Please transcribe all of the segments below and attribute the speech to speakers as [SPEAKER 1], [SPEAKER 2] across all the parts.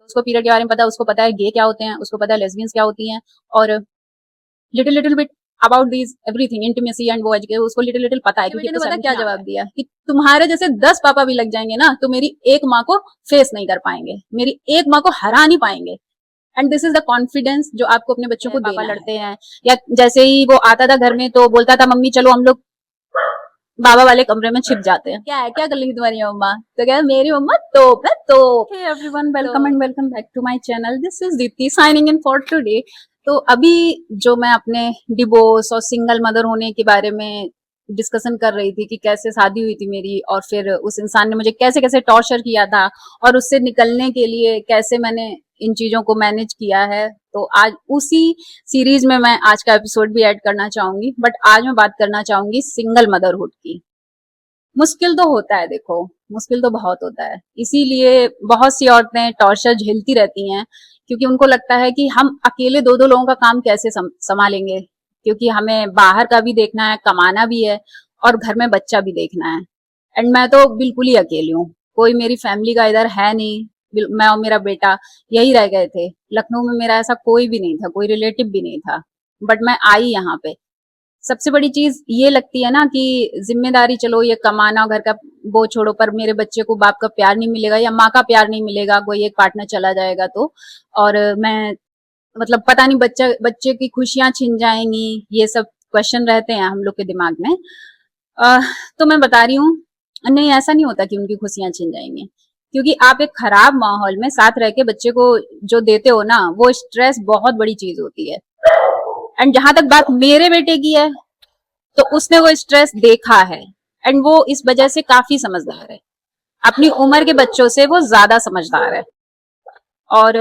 [SPEAKER 1] उसको पीरियड के बारे में पता है, उसको पता है गे क्या होते हैं, उसको पता है लेस्बियंस क्या होती हैं, और little little bit about these everything intimacy and वो एजुकेशन उसको लिटिल लिटिल पता है। क्योंकि पता क्या जवाब दिया कि तुम्हारे जैसे 10 पापा भी लग जाएंगे ना तो मेरी एक माँ को फेस नहीं कर पाएंगे, मेरी एक माँ को हरा नहीं पाएंगे। And this is the confidence जो आपको अपने बच्चों को पापा लड़ते हैं, या जैसे ही वो आता था घर में तो बोलता था मम्मी चलो हम लोग बाबा वाले कमरे में छिप जाते हैं। क्या है, क्या कर रही तुम्हारी मम्मा? तो क्या मेरी मम्मा तोप है तोप। Hey everyone, welcome and welcome back to my channel. This is Deepti signing in for today. तो अभी जो मैं अपने डिवोर्स और सिंगल मदर होने के बारे में डिस्कशन कर रही थी कि कैसे शादी हुई थी मेरी और फिर उस इंसान ने मुझे कैसे कैसे टॉर्चर किया था और उससे निकलने के लिए कैसे मैंने इन चीजों को मैनेज किया है, तो आज उसी सीरीज में मैं आज का एपिसोड भी ऐड करना चाहूंगी। बट आज मैं बात करना चाहूंगी सिंगल मदरहुड की। मुश्किल तो होता है, देखो मुश्किल तो बहुत होता है, इसीलिए बहुत सी औरतें टॉर्चर झेलती रहती हैं क्योंकि उनको लगता है कि हम अकेले दो दो लोगों का काम कैसे संभालेंगे, क्योंकि हमें बाहर का भी देखना है, कमाना भी है और घर में बच्चा भी देखना है। एंड मैं तो बिल्कुल ही अकेली हूँ, कोई मेरी फैमिली का इधर है नहीं। मैं और मेरा बेटा यही रह गए थे। लखनऊ में मेरा ऐसा कोई भी नहीं था, कोई रिलेटिव भी नहीं था। बट मैं आई यहाँ पे। सबसे बड़ी चीज ये लगती है ना कि जिम्मेदारी, चलो ये कमाना घर का वो छोड़ो, पर मेरे बच्चे को बाप का प्यार नहीं मिलेगा या माँ का प्यार नहीं मिलेगा, कोई एक पार्टनर चला जाएगा तो। और मैं मतलब पता नहीं बच्चे की खुशियां छिन जाएंगी, ये सब क्वेश्चन रहते हैं हम लोग के दिमाग में। तो मैं बता रही हूँ, नहीं ऐसा नहीं होता कि उनकी खुशियां छिन जाएंगी, क्योंकि आप एक खराब माहौल में साथ रह के बच्चे को जो देते हो ना, वो स्ट्रेस बहुत बड़ी चीज होती है। एंड जहां तक बात मेरे बेटे की है, तो उसने वो स्ट्रेस देखा है एंड वो इस वजह से काफी समझदार है। अपनी उम्र के बच्चों से वो ज्यादा समझदार है। और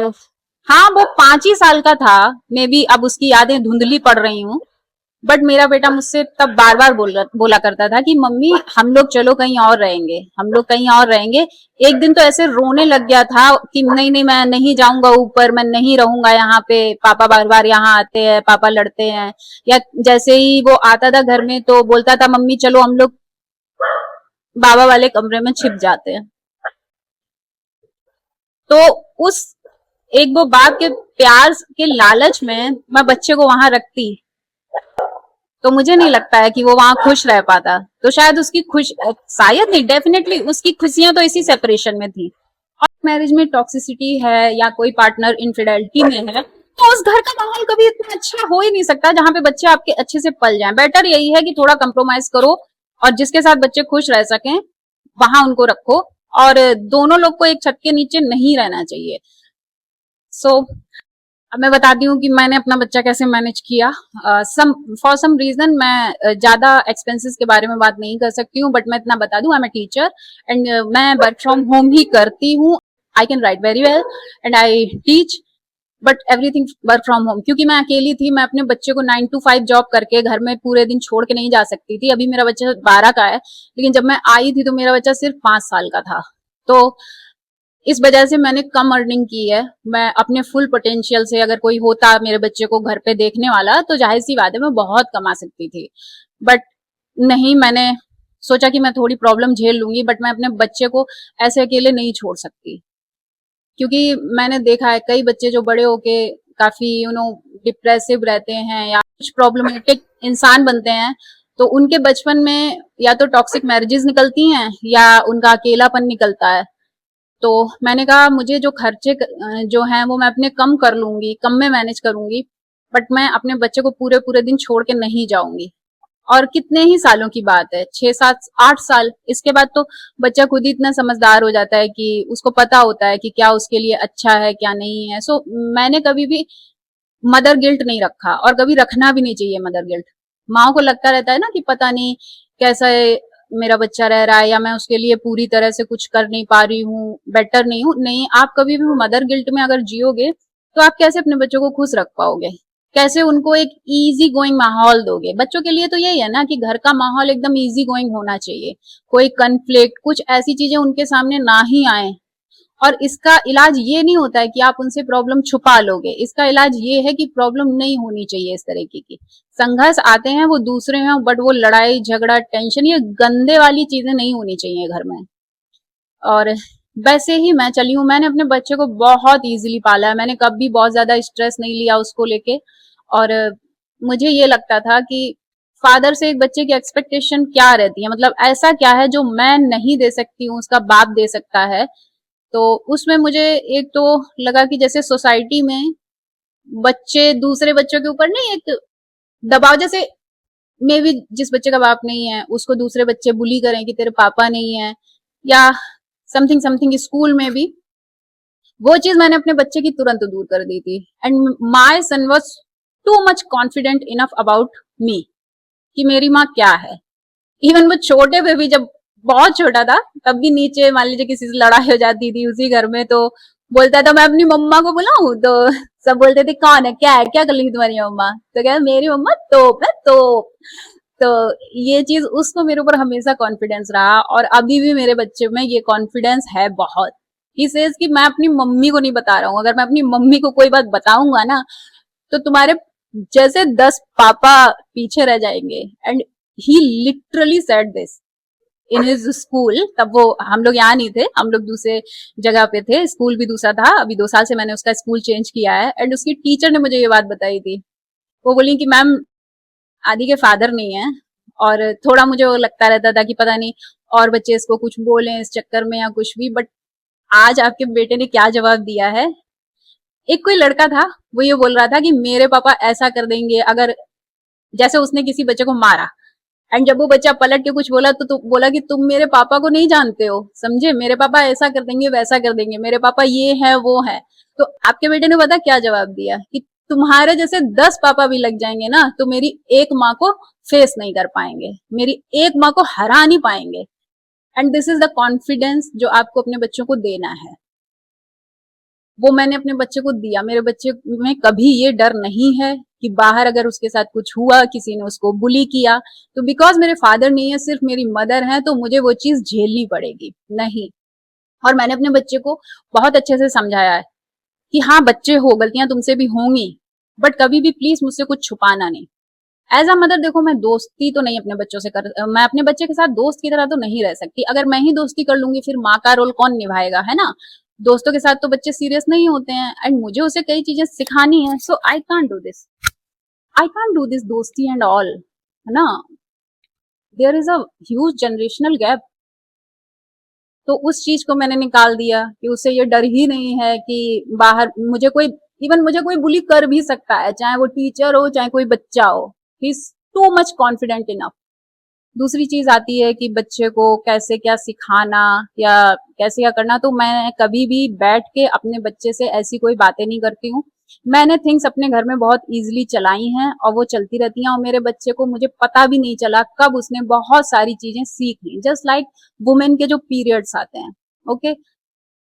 [SPEAKER 1] हाँ, वो 5 ही साल का था, मे बी अब उसकी यादें धुंधली पड़ रही हूँ। बट मेरा बेटा मुझसे तब बार बार बोला करता था कि मम्मी हम लोग चलो कहीं और रहेंगे, हम लोग कहीं और रहेंगे। एक दिन तो ऐसे रोने लग गया था कि नहीं नहीं मैं नहीं जाऊंगा ऊपर, मैं नहीं रहूंगा यहाँ पे, पापा बार बार यहाँ आते हैं, पापा लड़ते हैं। या जैसे ही वो आता था घर में तो बोलता था मम्मी चलो हम लोग बाबा वाले कमरे में छिप जाते हैं। तो उस एक वो बाप के प्यार के लालच में मैं बच्चे को वहां रखती, तो मुझे नहीं लगता है कि वो वहां खुश रह पाता। तो शायद उसकी शायद नहीं, डेफिनेटली उसकी खुशियां तो इसी सेपरेशन में थी। और मैरिज में टॉक्सिसिटी है या कोई पार्टनर इनफिडेलिटी में है, तो उस घर का माहौल कभी इतना अच्छा हो ही नहीं सकता जहां पे बच्चे आपके अच्छे से पल जाएं। बेटर यही है कि थोड़ा कंप्रोमाइज करो और जिसके साथ बच्चे खुश रह सकें वहां उनको रखो, और दोनों लोग को एक छत के नीचे नहीं रहना चाहिए। सो अब मैं बताती हूँ कि मैंने अपना बच्चा कैसे मैनेज किया। फॉर सम रीजन मैं ज्यादा एक्सपेंसेस के बारे में बात नहीं कर सकती हूँ, बट मैं इतना बता दूं, I am a teacher and मैं वर्क फ्रॉम होम ही करती हूँ। I can write very well and I teach, but everything work from home. क्योंकि मैं अकेली थी, मैं अपने बच्चे को 9 to 5 जॉब करके घर में पूरे दिन छोड़ के नहीं जा सकती थी। अभी मेरा बच्चा 12 का है, लेकिन जब मैं आई थी तो मेरा बच्चा सिर्फ 5 साल का था। तो इस वजह से मैंने कम अर्निंग की है। मैं अपने फुल पोटेंशियल से, अगर कोई होता मेरे बच्चे को घर पे देखने वाला, तो जाहिर सी बात है मैं बहुत कमा सकती थी। बट नहीं, मैंने सोचा कि मैं थोड़ी प्रॉब्लम झेल लूंगी, बट मैं अपने बच्चे को ऐसे अकेले नहीं छोड़ सकती। क्योंकि मैंने देखा है कई बच्चे जो बड़े होके काफी डिप्रेसिव रहते हैं या कुछ प्रॉब्लमेटिक इंसान बनते हैं, तो उनके बचपन में या तो टॉक्सिक मैरिजेस निकलती हैं या उनका अकेलापन निकलता है। तो मैंने कहा मुझे जो खर्चे जो हैं वो मैं अपने कम कर लूंगी, कम में मैनेज करूंगी, बट मैं अपने बच्चे को पूरे पूरे दिन छोड़ के नहीं जाऊंगी। और कितने ही सालों की बात है, 6 7 8 साल, इसके बाद तो बच्चा खुद ही इतना समझदार हो जाता है कि उसको पता होता है कि क्या उसके लिए अच्छा है क्या नहीं है। सो मैंने कभी भी मदर गिल्ट नहीं रखा और कभी रखना भी नहीं चाहिए मदर गिल्ट। माँ को लगता रहता है ना कि पता नहीं कैसा मेरा बच्चा रह रहा है या मैं उसके लिए पूरी तरह से कुछ कर नहीं पा रही हूँ, बेटर नहीं हूँ। नहीं, आप कभी भी मदर गिल्ट में अगर जियोगे तो आप कैसे अपने बच्चों को खुश रख पाओगे, कैसे उनको एक इजी गोइंग माहौल दोगे। बच्चों के लिए तो यही है ना कि घर का माहौल एकदम इजी गोइंग होना चाहिए, कोई कन्फ्लिक्ट, कुछ ऐसी चीजें उनके सामने ना ही आए। और इसका इलाज ये नहीं होता है कि आप उनसे प्रॉब्लम छुपा लोगे, इसका इलाज ये है कि प्रॉब्लम नहीं होनी चाहिए। इस तरीके की संघर्ष आते हैं वो दूसरे हैं, बट वो लड़ाई झगड़ा टेंशन ये गंदे वाली चीजें नहीं होनी चाहिए घर में। और वैसे ही मैं चली हूँ। मैंने अपने बच्चे को बहुत इजीली पाला है, मैंने कभी बहुत ज्यादा स्ट्रेस नहीं लिया उसको लेके। और मुझे ये लगता था कि फादर से एक बच्चे की एक्सपेक्टेशन क्या रहती है, मतलब ऐसा क्या है जो मैं नहीं दे सकती हूँ उसका बाप दे सकता है। तो उसमें मुझे एक तो लगा कि जैसे सोसाइटी में बच्चे दूसरे बच्चों के ऊपर नहीं एक दबाव, जैसे मे भी जिस बच्चे का बाप नहीं है उसको दूसरे बच्चे बुली करें कि तेरे पापा नहीं है, या समथिंग समथिंग। स्कूल में भी वो चीज मैंने अपने बच्चे की तुरंत दूर कर दी थी। And my son was too much confident enough about me कि मेरी माँ क्या है। इवन वो छोटे पे भी, जब बहुत छोटा था तब भी नीचे मान लीजिए किसी से लड़ाई हो जाती थी उसी घर में, तो बोलता था मैं अपनी मम्मा को बुलाऊं, तो सब बोलते थे कौन है, क्या है, क्या कर लेंगी तुम्हारी मम्मा, तो क्या मेरी मम्मा तोप है तोप। तो ये चीज उसको मेरे ऊपर हमेशा कॉन्फिडेंस रहा, और अभी भी मेरे बच्चे में ये कॉन्फिडेंस है बहुत। ही सेज कि मैं अपनी मम्मी को नहीं बता रहा हूँ, अगर मैं अपनी मम्मी को कोई बात बताऊंगा ना तो तुम्हारे जैसे 10 पापा पीछे रह जाएंगे। And he literally said this in his school. तब वो हम लोग यहाँ नहीं थे, हम लोग दूसरे जगह पे थे, स्कूल भी दूसरा था। अभी 2 साल से मैंने उसका स्कूल चेंज किया है। एंड उसकी टीचर ने मुझे ये बात बताई थी। वो बोली कि मैम आदि के फादर नहीं है, और थोड़ा मुझे वो लगता रहता था कि पता नहीं और बच्चे इसको कुछ बोले इस चक्कर में या कुछ भी। बट आज आपके बेटे ने क्या जवाब दिया है। एक कोई लड़का था, वो ये बोल रहा था कि मेरे पापा ऐसा कर देंगे अगर, जैसे उसने किसी बच्चे को मारा, एंड जब वो बच्चा पलट के कुछ बोला तो बोला कि तुम मेरे पापा को नहीं जानते हो, समझे, मेरे पापा ऐसा कर देंगे वैसा कर देंगे, मेरे पापा ये है वो है। तो आपके बेटे ने पता क्या जवाब दिया कि तुम्हारे जैसे 10 पापा भी लग जाएंगे ना तो मेरी एक माँ को फेस नहीं कर पाएंगे, मेरी एक माँ को हरा नहीं पाएंगे। And this is the confidence जो आपको अपने बच्चों को देना है। वो मैंने अपने बच्चे को दिया। मेरे बच्चे में कभी ये डर नहीं है कि बाहर अगर उसके साथ कुछ हुआ, किसी ने उसको बुली किया, तो बिकॉज मेरे फादर नहीं है, सिर्फ मेरी मदर है, तो मुझे वो चीज झेलनी पड़ेगी नहीं। और मैंने अपने बच्चे को बहुत अच्छे से समझाया है कि हाँ बच्चे हो, गलतियां तुमसे भी होंगी, बट कभी भी प्लीज मुझसे कुछ छुपाना नहीं। एज अ मदर देखो, मैं दोस्ती तो नहीं अपने बच्चों से कर, मैं अपने बच्चे के साथ दोस्त की तरह तो नहीं रह सकती। अगर मैं ही दोस्ती कर लूंगी फिर माँ का रोल कौन निभाएगा, है ना। दोस्तों के साथ तो बच्चे सीरियस नहीं होते हैं, एंड मुझे उसे कई चीजें सिखानी है। So I can't do this, I can't do this दोस्ती एंड ऑल, है ना। There is a huge generational gap. तो उस चीज को मैंने निकाल दिया कि उसे ये डर ही नहीं है कि बाहर मुझे कोई, इवन मुझे कोई बुली कर भी सकता है, चाहे वो टीचर हो चाहे कोई बच्चा हो। He is to much confident enough. दूसरी चीज आती है कि बच्चे को कैसे क्या सिखाना या कैसे क्या करना, तो मैं कभी भी बैठ के अपने बच्चे से ऐसी कोई बातें नहीं करती हूँ। मैंने थिंग्स अपने घर में बहुत इजीली चलाई हैं और वो चलती रहती हैं, और मेरे बच्चे को मुझे पता भी नहीं चला कब उसने बहुत सारी चीजें सीख ली। जस्ट लाइक वुमेन के जो पीरियड्स आते हैं, ओके,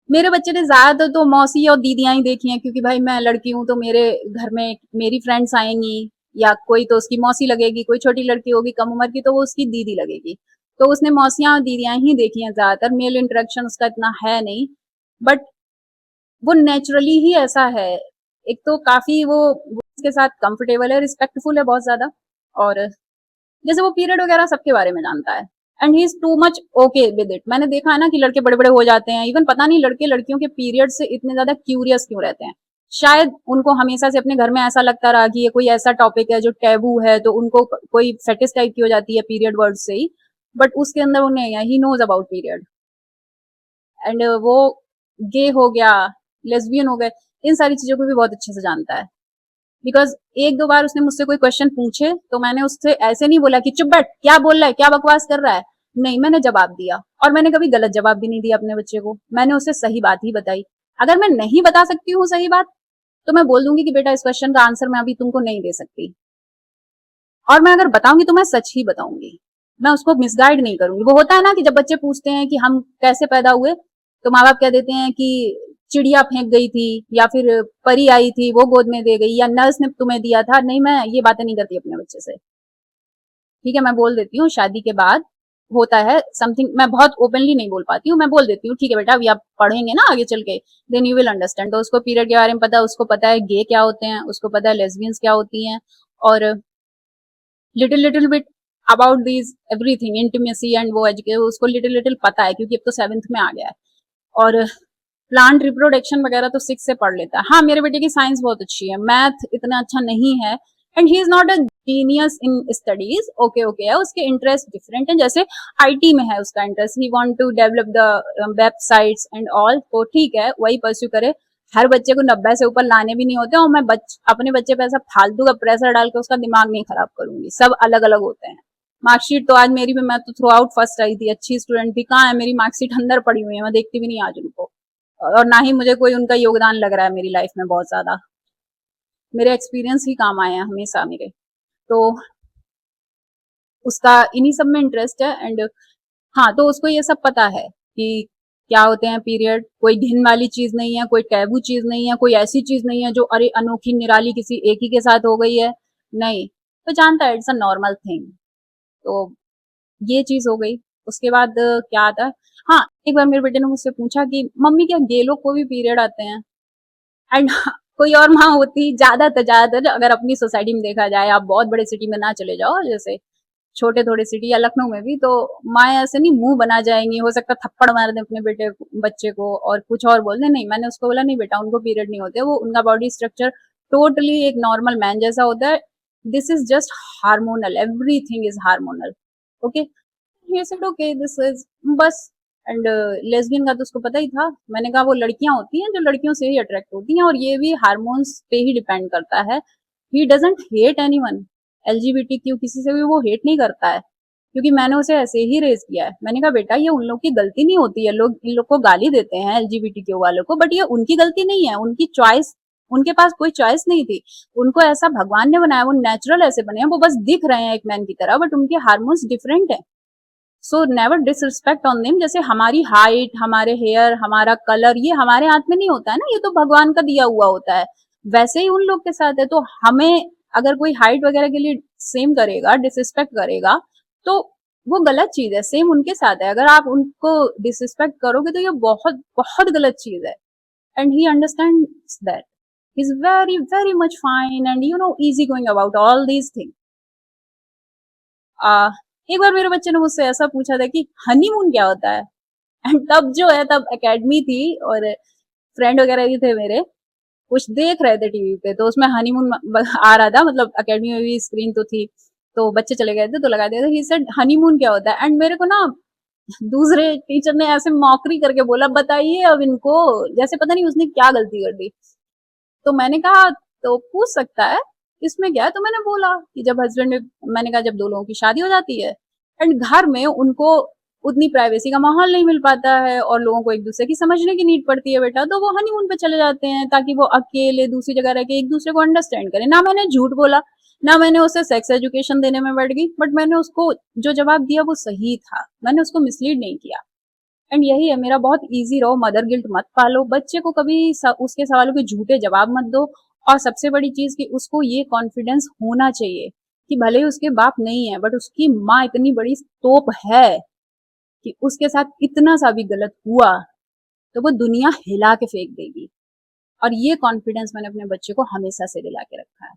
[SPEAKER 1] मेरे बच्चे ने ज्यादातर तो मौसी और दीदियां ही देखी हैं, क्योंकि भाई मैं लड़की हूं तो मेरे घर में मेरी फ्रेंड्स आएंगी, या कोई तो उसकी मौसी लगेगी, कोई छोटी लड़की होगी कम उम्र की तो वो उसकी दीदी लगेगी। तो उसने मौसियां और दीदियां ही देखी हैं ज्यादातर, मेल इंटरेक्शन उसका इतना है नहीं। बट वो नेचुरली ही ऐसा है। एक तो काफी वो उसके साथ कंफर्टेबल है, रिस्पेक्टफुल है बहुत ज्यादा, और जैसे वो पीरियड वगैरह सबके बारे में जानता है। And he is too much okay with it. मैंने देखा है ना कि लड़के बड़े बड़े हो जाते हैं, इवन पता नहीं लड़के लड़कियों के पीरियड से इतने ज्यादा क्यूरियस क्यों रहते हैं। शायद उनको हमेशा से अपने घर में ऐसा लगता रहा कि ये कोई ऐसा टॉपिक है जो टैबू है, तो उनको कोई फेटिस टाइप की हो जाती है पीरियड वर्ड से ही। बट उसके अंदर वो नहीं है, he knows about period. And वो गे हो गया, लेस्बियन हो गए, इन सारी चीजों को भी बहुत अच्छे से जानता है। बिकॉज एक दो बार उसने मुझसे कोई क्वेश्चन पूछे तो मैंने उससे ऐसे नहीं बोला कि चुप बैठ, क्या बोल रहा है, क्या बकवास कर रहा है। नहीं, मैंने जवाब दिया, और मैंने कभी गलत जवाब भी नहीं दिया अपने बच्चे को। मैंने उसे सही बात ही बताई। अगर मैं नहीं बता सकती हूँ सही बात, तो मैं बोल दूंगी कि बेटा इस क्वेश्चन का आंसर मैं अभी तुमको नहीं दे सकती, और मैं अगर बताऊंगी तो मैं सच ही बताऊंगी, मैं उसको मिसगाइड नहीं करूंगी। वो होता है ना कि जब बच्चे पूछते हैं कि हम कैसे पैदा हुए, तो माँ बाप कह देते हैं कि चिड़िया फेंक गई थी, या फिर परी आई थी वो गोद में दे गई, या नर्स ने तुम्हें दिया था। नहीं, मैं ये बातें नहीं करती अपने बच्चे से। ठीक है, मैं बोल देती हूँ शादी के बाद होता है समथिंग, मैं बहुत ओपनली नहीं बोल पाती हूँ, मैं बोल देती हूँ ठीक है बेटा अभी आप पढ़ेंगे ना आगे चल के, देन यू विल अंडरस्टैंड। तो उसको पीरियड के बारे में पता है, उसको पता है गे क्या होते हैं, उसको पता है लेस्बियंस क्या होती हैं, और little bit about these everything intimacy and वो एजुकेशन उसको लिटिल पता है, क्योंकि अब तो 7th में आ गया है। और प्लांट रिप्रोडक्शन वगैरह तो 6 से पढ़ लेता है। हाँ, मेरे बेटे की साइंस बहुत अच्छी है, मैथ इतना अच्छा नहीं है, and he is not a genius in studies. Okay okay है, उसके इंटरेस्ट डिफरेंट है, जैसे आईटी में है उसका interest, he want to develop the websites and all, तो ठीक है वही परस्यू करे। हर बच्चे को 90 से ऊपर लाने भी नहीं होते, और मैं अपने बच्चे पे ऐसा फालतू का प्रेशर डाल के उसका दिमाग नहीं खराब करूंगी, सब अलग अलग होते हैं। मार्कशीट तो आज मेरी भी, मैं तो थ्रू आउट फर्स्ट आई थी, अच्छी स्टूडेंट थी, कहाँ है मेरी मार्कशीट, अंदर पड़ी हुई है, मैं देखती भी नहीं आज उनको, और ना ही मुझे कोई उनका योगदान लग रहा है मेरी लाइफ में बहुत ज्यादा। मेरे एक्सपीरियंस ही काम आए हैं हमेशा मेरे, तो उसका इन्हीं सब में इंटरेस्ट है। एंड हाँ, तो उसको ये सब पता है कि क्या होते हैं पीरियड, कोई घिन वाली चीज नहीं है, कोई टैबू चीज नहीं है, कोई ऐसी चीज नहीं है जो अरे अनोखी निराली किसी एक ही के साथ हो गई है, नहीं, तो जानता है इट्स अ नॉर्मल थिंग। तो ये चीज हो गई। उसके बाद क्या आता है, हाँ, एक बार मेरे बेटे ने मुझसे पूछा कि मम्मी क्या गे लोग को भी पीरियड आते हैं, एंड कोई और माँ होती, ज्यादातर अगर अपनी सोसाइटी में देखा जाए, आप बहुत बड़े सिटी में ना चले जाओ, जैसे छोटे थोड़े सिटी या लखनऊ में भी, तो माए ऐसे नहीं मुंह बना जाएंगी, हो सकता थप्पड़ मार दे अपने बच्चे को और कुछ और बोल दे। नहीं, मैंने उसको बोला नहीं बेटा, उनको पीरियड नहीं होते, वो उनका बॉडी स्ट्रक्चर टोटली एक नॉर्मल मैन जैसा होता है, this is just hormonal, everything is hormonal. Okay, he said okay this is, बस। एंड लेस्बियन का तो उसको पता ही था। मैंने कहा वो लड़कियां होती हैं जो लड़कियों से ही अट्रैक्ट होती हैं, और ये भी हार्मोन्स पे ही डिपेंड करता है। He doesn't hate anyone, LGBTQ किसी से भी वो हेट नहीं करता है, क्योंकि मैंने उसे ऐसे ही रेज किया है। मैंने कहा बेटा ये उन लोग की गलती नहीं होती है, लोग इन लोग को गाली देते हैं एलजीबीटीक्यू वालों को, बट ये उनकी गलती नहीं है, उनकी चॉइस, उनके पास कोई चॉइस नहीं थी, उनको ऐसा भगवान ने बनाया, वो नेचुरल ऐसे बने हैं, वो बस दिख रहे हैं एक मैन की तरह, बट उनके हार्मोन्स डिफरेंट है। So never disrespect on them. जैसे हमारी हाइट, हमारे हेयर, हमारा कलर, ये हमारे हाथ में नहीं होता है ना, ये तो भगवान का दिया हुआ होता है, वैसे ही उन लोग के साथ है। तो हमें अगर कोई हाइट वगैरह के लिए सेम करेगा, डिसरिस्पेक्ट करेगा, तो वो गलत चीज है। सेम उनके साथ है, अगर आप उनको डिसरिस्पेक्ट करोगे तो ये बहुत बहुत गलत चीज है। And he understands that, he is very very much fine and easy going about all these things. एक बार मेरे बच्चे ने मुझसे ऐसा पूछा था कि हनीमून क्या होता है, एंड तब जो है, तब एकेडमी थी और फ्रेंड वगैरह भी थे मेरे, कुछ देख रहे थे टीवी पे, तो उसमें हनीमून आ रहा था, मतलब एकेडमी में भी स्क्रीन तो थी, तो बच्चे चले गए थे तो लगा दिया था। ही सेड हनीमून क्या होता है, एंड मेरे को ना दूसरे टीचर ने ऐसे मॉकरी करके बोला बताइए अब इनको, जैसे पता नहीं उसने क्या गलती कर दी। तो मैंने कहा तो पूछ सकता है, इसमें क्या है, तो मैंने बोला कि जब हस्बैंड में, मैंने कहा जब दो लोगों की शादी हो जाती है एंड घर में उनको उतनी प्राइवेसी का माहौल नहीं मिल पाता है और लोगों को एक दूसरे की समझने की नीड पड़ती है बेटा, तो वो हनीमून पे चले जाते हैं ताकि वो अकेले दूसरी जगह रह के एक दूसरे को अंडरस्टैंड करें। ना मैंने झूठ बोला, ना मैंने उसे सेक्स एजुकेशन देने में बैठ गई, बट मैंने उसको जो जवाब दिया वो सही था, मैंने उसको मिसलीड नहीं किया। एंड यही है मेरा, बहुत इजी रहो, मदर गिल्ट मत पालो, बच्चे को कभी उसके सवालों के झूठे जवाब मत दो। और सबसे बड़ी चीज कि उसको ये कॉन्फिडेंस होना चाहिए कि भले ही उसके बाप नहीं है, बट उसकी माँ इतनी बड़ी तोप है कि उसके साथ इतना सा भी गलत हुआ तो वो दुनिया हिला के फेंक देगी। और ये कॉन्फिडेंस मैंने अपने बच्चे को हमेशा से दिला के रखा है।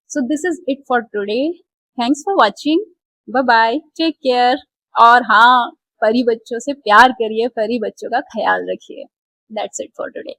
[SPEAKER 1] So this is it for today, thanks for watching, bye bye, take care. और हाँ, परी बच्चों से प्यार करिए, परी बच्चों का ख्याल रखिए। That's it for today.